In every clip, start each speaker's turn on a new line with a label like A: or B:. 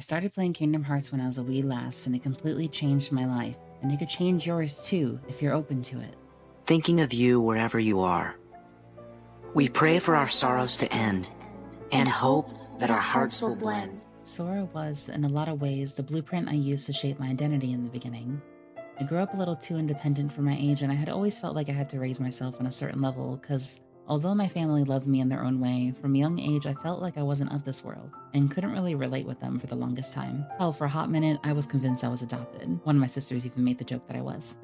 A: started playing Kingdom Hearts when I was a wee lass, and it completely changed my life. And it could change yours too, if you're open to it.
B: Thinking of you wherever you are. We pray for our sorrows to end, and hope that our hearts will blend.
A: Sora was, in a lot of ways, the blueprint I used to shape my identity in the beginning. I grew up a little too independent for my age, and I had always felt like I had to raise myself on a certain level, because although my family loved me in their own way, from a young age I felt like I wasn't of this world, and couldn't really relate with them for the longest time. Hell, for a hot minute, I was convinced I was adopted. One of my sisters even made the joke that I was.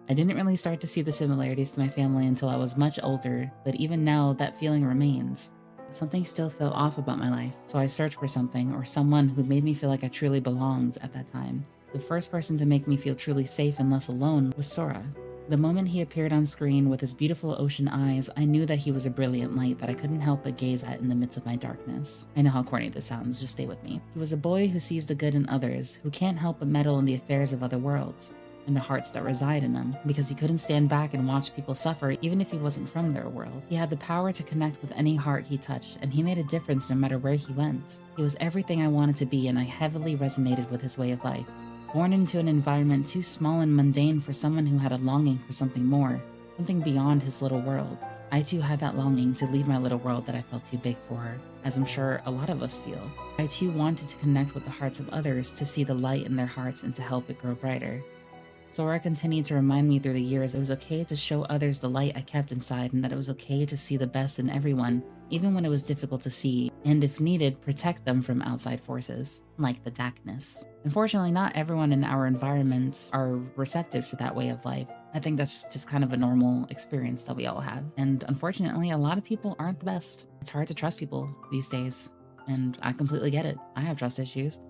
A: I didn't really start to see the similarities to my family until I was much older, but even now, that feeling remains. Something still felt off about my life, so I searched for something or someone who made me feel like I truly belonged at that time. The first person to make me feel truly safe and less alone was Sora. The moment he appeared on screen with his beautiful ocean eyes, I knew that he was a brilliant light that I couldn't help but gaze at in the midst of my darkness. I know how corny this sounds, just stay with me. He was a boy who sees the good in others, who can't help but meddle in the affairs of other worlds, and the hearts that reside in them, because he couldn't stand back and watch people suffer even if he wasn't from their world. He had the power to connect with any heart he touched, and he made a difference no matter where he went. He was everything I wanted to be, and I heavily resonated with his way of life. Born into an environment too small and mundane for someone who had a longing for something more, something beyond his little world. I too had that longing to leave my little world that I felt too big for, as I'm sure a lot of us feel. I too wanted to connect with the hearts of others, to see the light in their hearts and to help it grow brighter. Sora continued to remind me through the years it was okay to show others the light I kept inside, and that it was okay to see the best in everyone, even when it was difficult to see, and if needed, protect them from outside forces, like the darkness. Unfortunately, not everyone in our environments are receptive to that way of life. I think that's just kind of a normal experience that we all have. And unfortunately, a lot of people aren't the best. It's hard to trust people these days, and I completely get it. I have trust issues.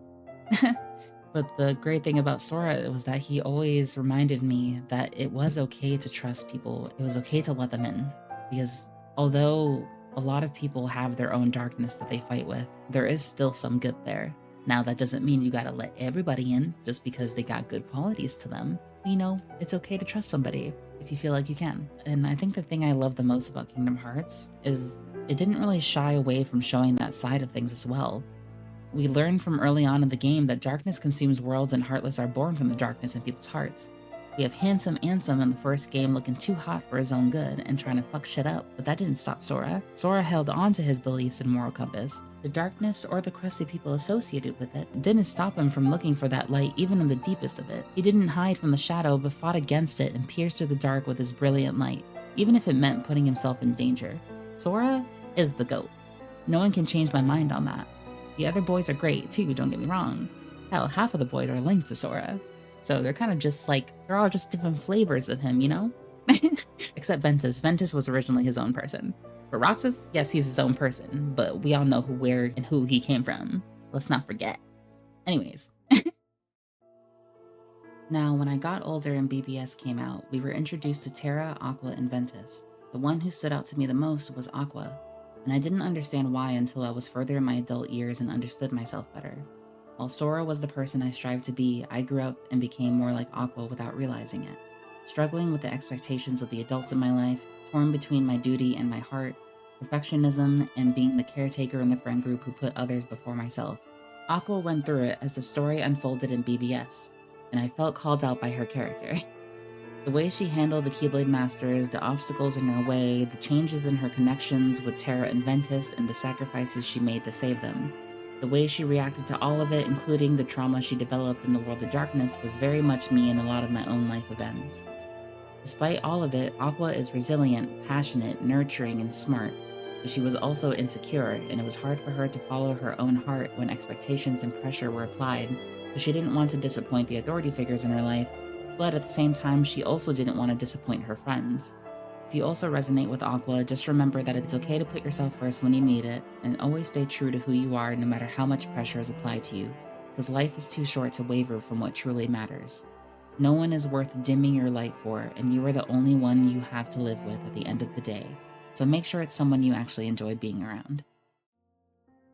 A: But the great thing about Sora was that he always reminded me that it was okay to trust people. It was okay to let them in. Because although a lot of people have their own darkness that they fight with, there is still some good there. Now, that doesn't mean you gotta let everybody in just because they got good qualities to them. You know, it's okay to trust somebody if you feel like you can. And I think the thing I love the most about Kingdom Hearts is it didn't really shy away from showing that side of things as well. We learned from early on in the game that darkness consumes worlds and Heartless are born from the darkness in people's hearts. We have Handsome Ansem in the first game looking too hot for his own good and trying to fuck shit up, but that didn't stop Sora. Sora held on to his beliefs and moral compass. The darkness or the crusty people associated with it didn't stop him from looking for that light even in the deepest of it. He didn't hide from the shadow but fought against it and pierced through the dark with his brilliant light, even if it meant putting himself in danger. Sora is the GOAT. No one can change my mind on that. The other boys are great too, don't get me wrong. Hell, half of the boys are linked to Sora. So they're kind of just like, they're all just different flavors of him, you know? Except Ventus. Ventus was originally his own person. But Roxas, yes, he's his own person, but we all know where and who he came from. Let's not forget. Anyways. Now, when I got older and BBS came out, we were introduced to Terra, Aqua, and Ventus. The one who stood out to me the most was Aqua, and I didn't understand why until I was further in my adult years and understood myself better. While Sora was the person I strived to be, I grew up and became more like Aqua without realizing it. Struggling with the expectations of the adults in my life, torn between my duty and my heart, perfectionism, and being the caretaker in the friend group who put others before myself. Aqua went through it as the story unfolded in BBS, and I felt called out by her character. The way she handled the Keyblade Masters, the obstacles in her way, the changes in her connections with Terra and Ventus, and the sacrifices she made to save them. The way she reacted to all of it, including the trauma she developed in the World of Darkness, was very much me in a lot of my own life events. Despite all of it, Aqua is resilient, passionate, nurturing, and smart, but she was also insecure, and it was hard for her to follow her own heart when expectations and pressure were applied, but she didn't want to disappoint the authority figures in her life, but at the same time, she also didn't want to disappoint her friends. If you also resonate with Aqua, just remember that it's okay to put yourself first when you need it, and always stay true to who you are no matter how much pressure is applied to you, because life is too short to waver from what truly matters. No one is worth dimming your light for, and you are the only one you have to live with at the end of the day, so make sure it's someone you actually enjoy being around.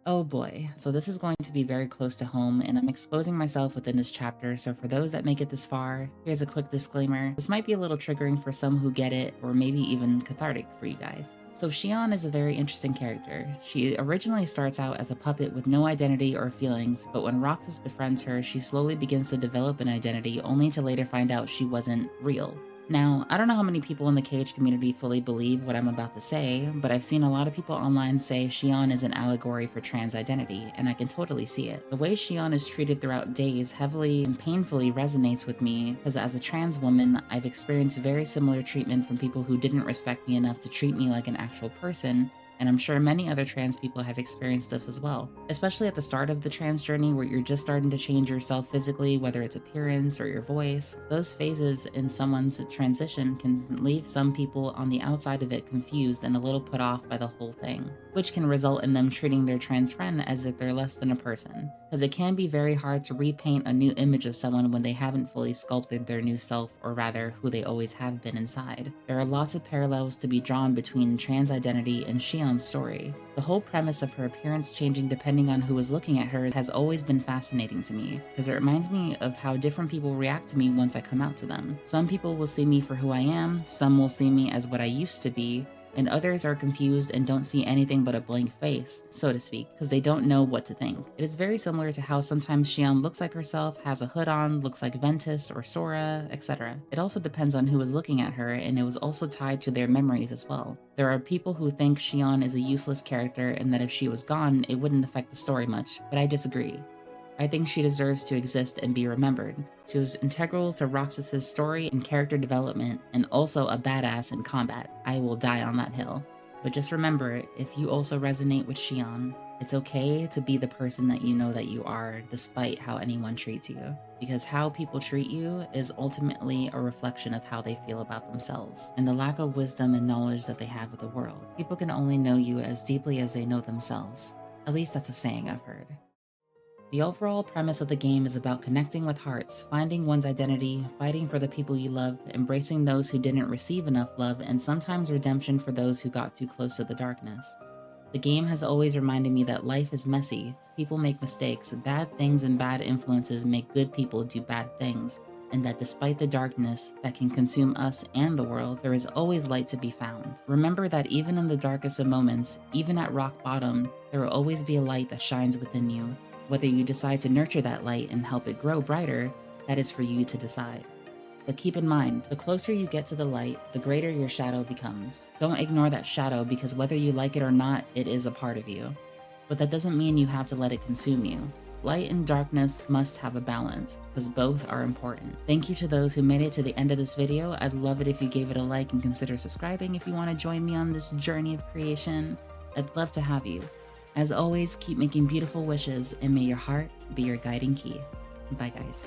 A: Oh boy, so this is going to be very close to home, and I'm exposing myself within this chapter, so for those that make it this far, here's a quick disclaimer. This might be a little triggering for some who get it, or maybe even cathartic for you guys. So Xion is a very interesting character. She originally starts out as a puppet with no identity or feelings, but when Roxas befriends her, she slowly begins to develop an identity only to later find out she wasn't real. Now, I don't know how many people in the KH community fully believe what I'm about to say, but I've seen a lot of people online say Xion is an allegory for trans identity, and I can totally see it. The way Xion is treated throughout days heavily and painfully resonates with me, because as a trans woman, I've experienced very similar treatment from people who didn't respect me enough to treat me like an actual person, and I'm sure many other trans people have experienced this as well. Especially at the start of the trans journey where you're just starting to change yourself physically, whether it's appearance or your voice. Those phases in someone's transition can leave some people on the outside of it confused and a little put off by the whole thing, which can result in them treating their trans friend as if they're less than a person. Because it can be very hard to repaint a new image of someone when they haven't fully sculpted their new self, or rather, who they always have been inside. There are lots of parallels to be drawn between trans identity and Xion's story. The whole premise of her appearance changing depending on who is looking at her has always been fascinating to me, because it reminds me of how different people react to me once I come out to them. Some people will see me for who I am, some will see me as what I used to be, and others are confused and don't see anything but a blank face, so to speak, because they don't know what to think. It is very similar to how sometimes Xion looks like herself, has a hood on, looks like Ventus or Sora, etc. It also depends on who is looking at her, and it was also tied to their memories as well. There are people who think Xion is a useless character and that if she was gone, it wouldn't affect the story much, but I disagree. I think she deserves to exist and be remembered. She was integral to Roxas's story and character development, and also a badass in combat. I will die on that hill. But just remember, if you also resonate with Xion, it's okay to be the person that you know that you are, despite how anyone treats you. Because how people treat you is ultimately a reflection of how they feel about themselves, and the lack of wisdom and knowledge that they have of the world. People can only know you as deeply as they know themselves. At least that's a saying I've heard. The overall premise of the game is about connecting with hearts, finding one's identity, fighting for the people you love, embracing those who didn't receive enough love, and sometimes redemption for those who got too close to the darkness. The game has always reminded me that life is messy, people make mistakes, bad things and bad influences make good people do bad things, and that despite the darkness that can consume us and the world, there is always light to be found. Remember that even in the darkest of moments, even at rock bottom, there will always be a light that shines within you. Whether you decide to nurture that light and help it grow brighter, that is for you to decide. But keep in mind, the closer you get to the light, the greater your shadow becomes. Don't ignore that shadow, because whether you like it or not, it is a part of you. But that doesn't mean you have to let it consume you. Light and darkness must have a balance, because both are important. Thank you to those who made it to the end of this video. I'd love it if you gave it a like and consider subscribing if you want to join me on this journey of creation. I'd love to have you. As always, keep making beautiful wishes, and may your heart be your guiding key. Bye, guys.